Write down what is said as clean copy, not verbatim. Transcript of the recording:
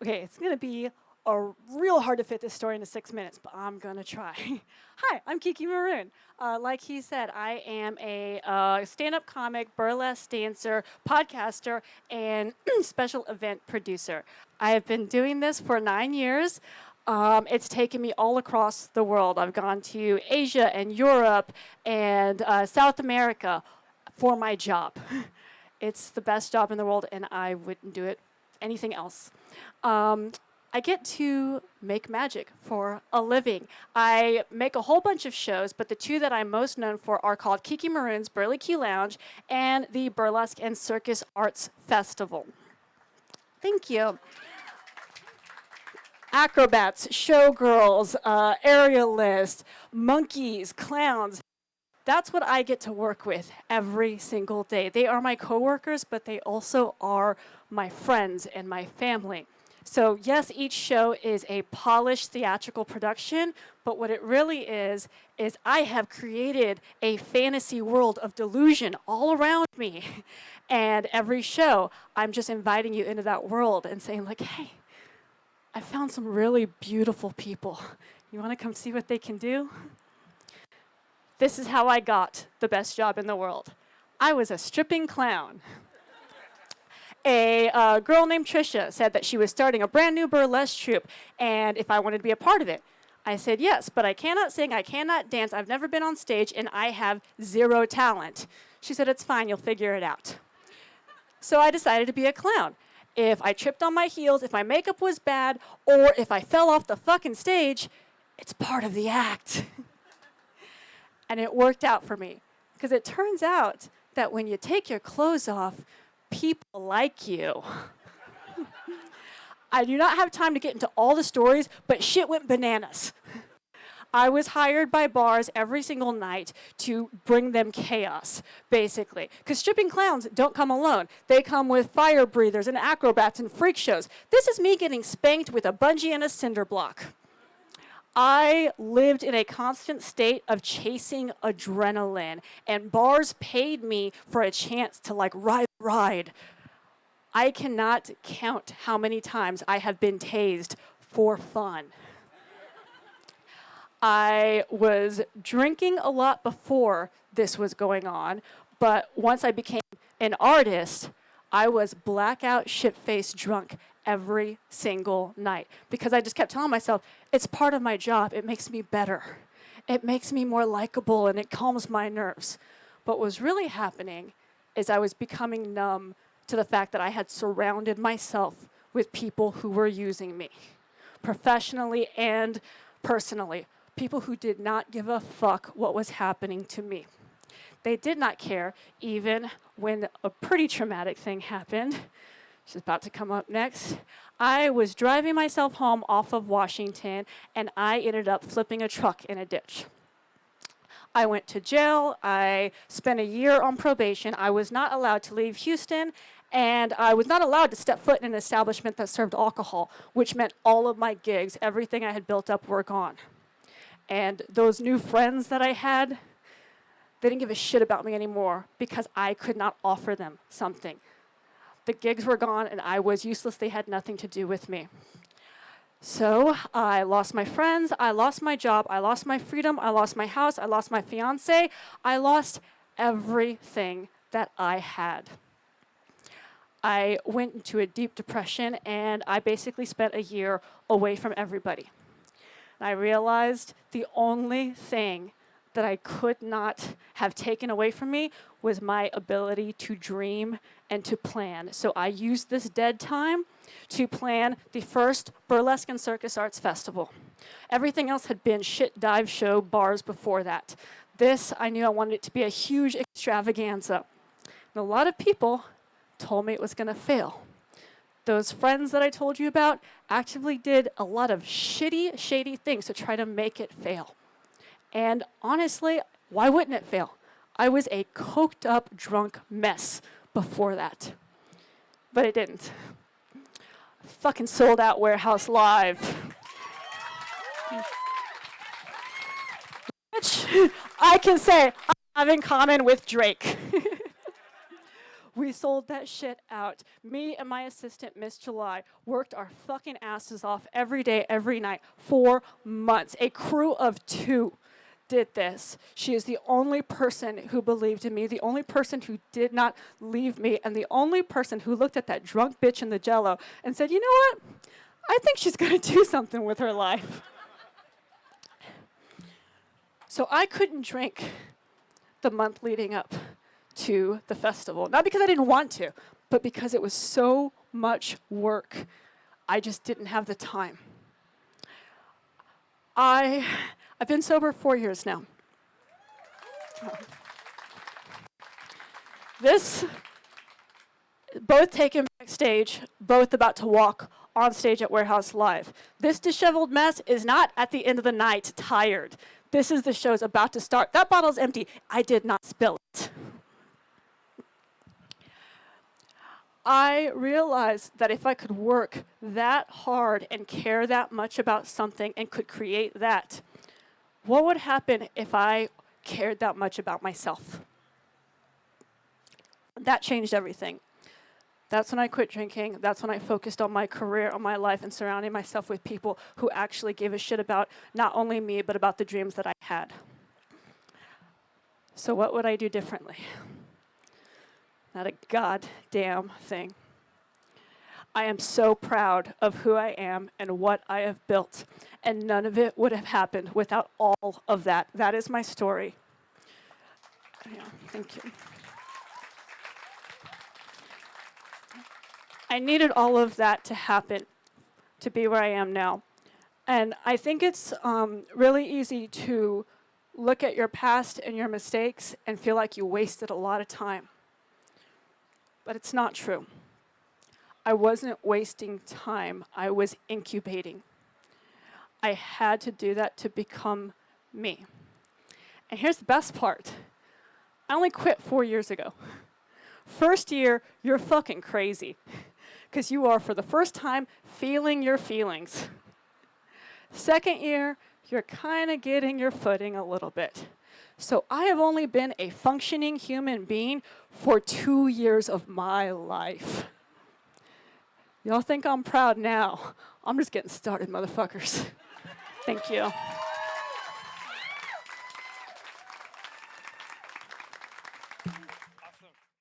Okay, it's going to be a real hard to fit this story into 6 minutes, but I'm going to try. Hi, I'm KiKi Maroon. Like he said, I am a stand-up comic, burlesque dancer, podcaster, and special event producer. I have been doing this for 9 years. It's taken me all across the world. I've gone to Asia and Europe and South America for my job. It's the best job in the world, and I wouldn't do it anything else. I get to make magic for a living. I make a whole bunch of shows, but the two that I'm most known for are called KiKi Maroon's Burlesque Lounge and the Burlesque and Circus Arts Festival. Thank you. Acrobats, showgirls, aerialists, monkeys, clowns. That's what I get to work with every single day. They are my coworkers, but they also are my friends and my family. So yes, each show is a polished theatrical production, but what it really is I have created a fantasy world of delusion all around me. And every show, I'm just inviting you into that world and saying like, hey, I found some really beautiful people. You want to come see what they can do? This is how I got the best job in the world. I was a stripping clown. A girl named Trisha said that she was starting a brand new burlesque troupe, and if I wanted to be a part of it. I said yes, but I cannot sing, I cannot dance, I've never been on stage, and I have zero talent. She said, it's fine, you'll figure it out. So I decided to be a clown. If I tripped on my heels, if my makeup was bad, or if I fell off the fucking stage, it's part of the act. And it worked out for me, because it turns out that when you take your clothes off, people like you. I do not have time to get into all the stories, but shit went bananas. I was hired by bars every single night to bring them chaos, basically. Because stripping clowns don't come alone. They come with fire breathers and acrobats and freak shows. This is me getting spanked with a bungee and a cinder block. I lived in a constant state of chasing adrenaline, and bars paid me for a chance to ride. I cannot count how many times I have been tased for fun. I was drinking a lot before this was going on, but once I became an artist, I was blackout, shit-faced drunk every single night because I just kept telling myself, it's part of my job. It makes me better. It makes me more likable, and it calms my nerves. But what was really happening is I was becoming numb to the fact that I had surrounded myself with people who were using me, professionally and personally, people who did not give a fuck what was happening to me. They did not care, even when a pretty traumatic thing happened. She's about to come up next. I was driving myself home off of Washington, and I ended up flipping a truck in a ditch. I went to jail. I spent a year on probation. I was not allowed to leave Houston, and I was not allowed to step foot in an establishment that served alcohol, which meant all of my gigs, everything I had built up, were gone. And those new friends that I had, they didn't give a shit about me anymore because I could not offer them something. The gigs were gone, and I was useless. They had nothing to do with me. So I lost my friends, I lost my job, I lost my freedom, I lost my house, I lost my fiance, I lost everything that I had. I went into a deep depression, and I basically spent a year away from everybody. And I realized the only thing that I could not have taken away from me was my ability to dream and to plan. So I used this dead time to plan the first Burlesque and Circus Arts Festival. Everything else had been shit dive show bars before that. This, I knew I wanted it to be a huge extravaganza. And a lot of people told me it was going to fail. Those friends that I told you about actively did a lot of shitty, shady things to try to make it fail. And honestly, why wouldn't it fail? I was a coked up, drunk mess before that. But it didn't. Fucking sold out Warehouse Live. Which I can say I have in common with Drake. We sold that shit out. Me and my assistant, Miss July, worked our fucking asses off every day, every night, for months. A crew of 2 did this. She is the only person who believed in me, the only person who did not leave me, and the only person who looked at that drunk bitch in the Jell-O and said, you know what? I think she's going to do something with her life. So I couldn't drink the month leading up to the festival. Not because I didn't want to, but because it was so much work. I just didn't have the time. I've been sober 4 years now. This, both taken backstage, both about to walk on stage at Warehouse Live. This disheveled mess is not at the end of the night tired. This is the show's about to start. That bottle's empty. I did not spill it. I realized that if I could work that hard and care that much about something and could create that, what would happen if I cared that much about myself? That changed everything. That's when I quit drinking. That's when I focused on my career, on my life, and surrounding myself with people who actually gave a shit about not only me, but about the dreams that I had. So what would I do differently? Not a goddamn thing. I am so proud of who I am and what I have built, and none of it would have happened without all of that. That is my story. Yeah, thank you. I needed all of that to happen to be where I am now. And I think it's really easy to look at your past and your mistakes and feel like you wasted a lot of time. But it's not true. I wasn't wasting time. I was incubating. I had to do that to become me. And here's the best part. I only quit 4 years ago. First year, you're fucking crazy. Because you are, for the first time, feeling your feelings. Second year, you're kind of getting your footing a little bit. So I have only been a functioning human being for 2 years of my life. Y'all think I'm proud now? I'm just getting started, motherfuckers. Thank you.